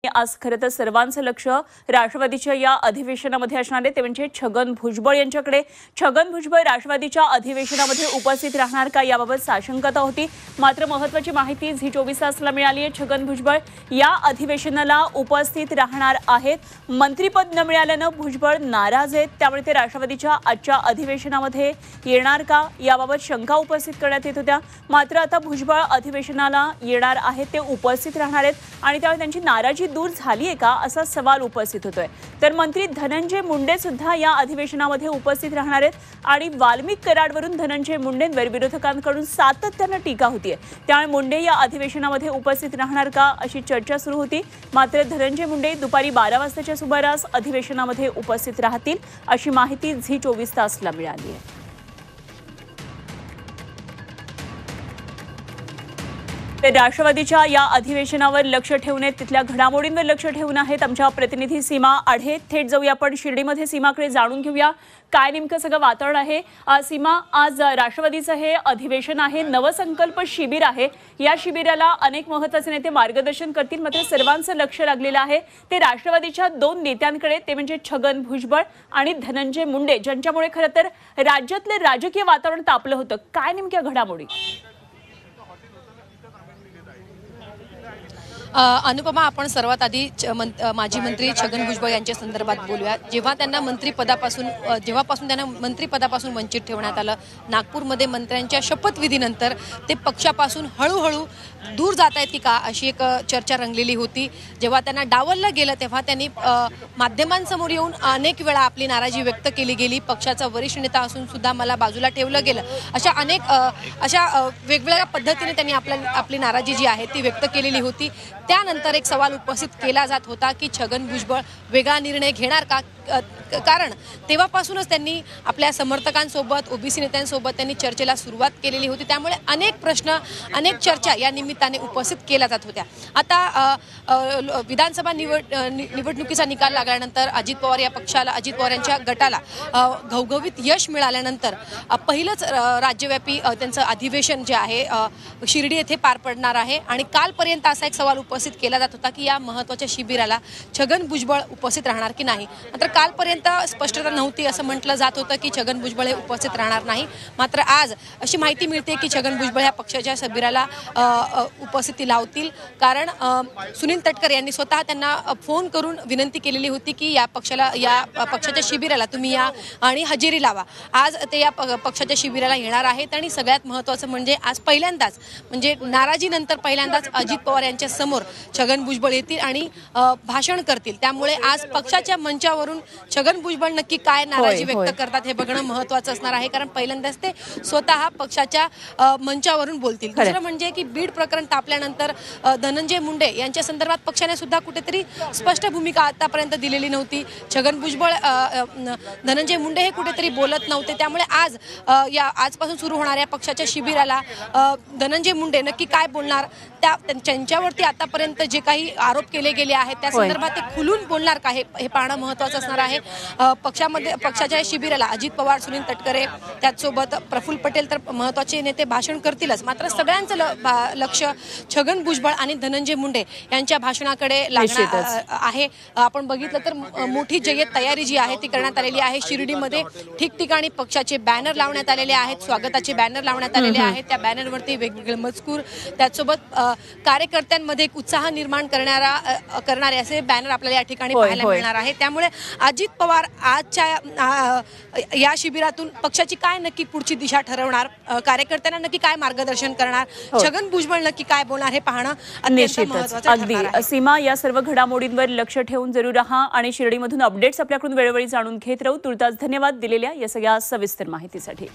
आज खरं तर सर्वांचं लक्ष राष्ट्रवादीच्या या अधिवेशनामध्ये असणार आहे ते म्हणजे छगन भुजबळ यांच्याकडे। छगन भुजबळ राष्ट्रवादीच्या अधिवेशनामध्ये उपस्थित राहणार का याबाबत साशंकता होती, मात्र महत्त्वाची माहिती झी 24 तासला मिळाली आहे। छगन भुजबळ या अधिवेशनाला उपस्थित राहणार आहेत। मंत्रिपद न मिळाल्याने भुजबळ नाराज आहेत, त्यामुळे ते राष्ट्रवादीच्या आजच्या अधिवेशनामध्ये येणार का याबाबत शंका उपस्थित करण्यात येत होत्या, मात्र आता भुजबळ अधिवेशनाला येणार आहेत, ते उपस्थित राहणार आहेत आणि त्यामुळे त्यांची नाराजी दूर झाली आहे का असा सवाल उपस्थित होतोय। तर मंत्री धनंजय मुंडे सुद्धा या अधिवेशनामध्ये उपस्थित राहणार आहेत आणि वाल्मिक कराडवरून धनंजय मुंडेंवर विरोधकांकडून सातत्याने टीका होतीये, त्यामुळे मुंडे या अधिवेशनामध्ये उपस्थित राहणार का अशी चर्चा सुरू होती, मात्र धनंजय मुंडे दुपारी 12 वाजताच्या सुमारास अधिवेशनामध्ये उपस्थित राहतील अशी माहिती झी 24 तासला मिळाली आहे। ते राष्ट्रवादीच्या या अधिवेशनावर लक्ष ठेवून आहेत, तिथल्या घडामोडींवर लक्ष ठेवून आहेत आमच्या प्रतिनिधी सीमा आढे। थेट जाऊया आपण शिर्डीमध्ये, सीमाकडे जाणून घेऊया काय नेमकं सगळं वातावरण आहे। सीमा, आज राष्ट्रवादीचं हे अधिवेशन आहे, नवसंकल्प शिबिर आहे, या शिबिराला अनेक महत्त्वाचे नेते मार्गदर्शन करतील, मात्र सर्वांचं लक्ष लागलेलं आहे ते राष्ट्रवादीच्या दोन नेत्यांकडे, ते म्हणजे छगन भुजबळ आणि धनंजय मुंडे, ज्यांच्यामुळे खरं तर राज्यातले राजकीय वातावरण तापलं होतं। काय नेमक्या घडामोडी? अनुपमा, आपण सर्वात आधी माजी मंत्री छगन भुजबळ यांच्या संदर्भात बोलूया। जेव्हापासून त्यांना मंत्रिपदापासून वंचित ठेवण्यात आलं, नागपूरमध्ये मंत्र्यांच्या शपथविधीनंतर ते पक्षापासून हळूहळू दूर जात आहेत का अशी एक चर्चा रंगलेली होती। जेव्हा त्यांना डावललं गेलं तेव्हा त्यांनी माध्यमांसमोर येऊन अनेक वेळा आपली नाराजी व्यक्त केली गेली, पक्षाचा वरिष्ठ नेता असून सुद्धा मला बाजूला ठेवलं गेलं, अशा वेगवेगळ्या पद्धतीने त्यांनी आपली नाराजी जी आहे ती व्यक्त केलेली होती। त्यानंतर एक सवाल उपस्थित केला जात होता की छगन भुजबळ वेगळा निर्णय घेणार का, कारण तेव्हापासूनच त्यांनी आपल्या समर्थकांसोबत, ओबीसी नेत्यांसोबत त्यांनी चर्चेला सुरुवात केलेली होती, त्यामुळे अनेक प्रश्न, अनेक चर्चा या निमित्ताने उपस्थित केल्या जात होत्या। आता विधानसभा निवडणुकीचा निकाल लागल्यानंतर अजित पवार यांच्या गटाला घवघवीत यश मिळाल्यानंतर पहिलंच राज्यव्यापी त्यांचं अधिवेशन जे आहे शिर्डी येथे पार पडणार आहे आणि कालपर्यंत असा एक सवाल उपस्थित केला जात होता की या महत्त्वाच्या शिबिराला छगन भुजबळ उपस्थित राहणार की नाही, मात्र कालपर्यंत स्पष्टता नव्हती। असं म्हटलं जात होतं की छगन भुजबळ हे उपस्थित राहणार नाही, मात्र आज अशी माहिती मिळते की छगन भुजबळ या पक्षाच्या शिबिराला उपस्थिती लावतील, कारण सुनील तटकरे यांनी स्वतः त्यांना फोन करून विनंती केलेली होती की या पक्षाच्या शिबिराला तुम्ही या आणि हजेरी लावा। आज ते या पक्षाच्या शिबिराला येणार आहेत आणि सगळ्यात महत्त्वाचं म्हणजे आज पहिल्यांदाच, म्हणजे नाराजीनंतर पहिल्यांदाच अजित पवार यांच्या समोर छगन भुजबळ येतील आणि भाषण करतील, त्यामुळे आज पक्षाच्या मंचावरून छगन भुजबळ नक्की काय नाराजी व्यक्त करतात हे बघणं महत्त्वाचं असणार आहे, कारण पहिल्यांदाच ते स्वतः पक्षाच्या मंचावरून बोलतील। दुसरं म्हणजे की बीड प्रकरण तापल्यानंतर धनंजय मुंडे यांच्या संदर्भात पक्षाने सुद्धा कुठेतरी स्पष्ट भूमिका आतापर्यंत दिलेली नव्हती। छगन भुजबळ, धनंजय मुंडे हे कुठेतरी बोलत नव्हते, त्यामुळे आजपासून सुरू होणाऱ्या पक्षाच्या शिबिराला धनंजय मुंडे नक्की काय बोलणार, त्यांच्यावरती आतापर्यंत जे काही आरोप केले गेले आहेत त्या संदर्भात ते खुलून बोलणार का हे पाहणं महत्त्वाचं असणार आहे। पक्षाच्या शिबिराला अजित पवार, सुनील तटकरे, त्याचसोबत प्रफुल्ल पटेल तर महत्त्वाचे नेते भाषण करतीलच, मात्र सगळ्यांचं लक्ष छगन भुजबळ आणि धनंजय मुंडे यांच्या भाषणाकडे लागणार आहे। आपण बघितलं तर मोठी जय्यत तयारी जी आहे ती करण्यात आलेली आहे। शिर्डीमध्ये ठिकठिकाणी पक्षाचे बॅनर लावण्यात आलेले आहेत, स्वागताचे बॅनर लावण्यात आलेले आहेत, त्या बॅनरवरती वेगवेगळे मजकूर, त्याचसोबत कार्यकर्त्यांमध्ये एक उत्साह निर्माण करणारे असे बॅनर आपल्याला या ठिकाणी पाहायला मिळणार आहे। त्यामुळे अजित पवार आजच्या या शिबिरातून पक्षाची काय नक्की पुढची दिशा ठरवणार, कार्यकर्त्यांना नक्की काय मार्गदर्शन करणार, छगन भुजबळ नक्की काय बोलणार हे पाहणं अत्यंत महत्त्वाचं ठरणार आहे। सीमा, या सर्व घडामोडींवर लक्ष ठेवून जरूर राहा आणि शिर्डीमधून अपडेट्स आपल्याकडून वेळोवेळी जाणून घेत राहू। तुर्तास धन्यवाद दिलेल्या या सगळ्या सविस्तर माहितीसाठी।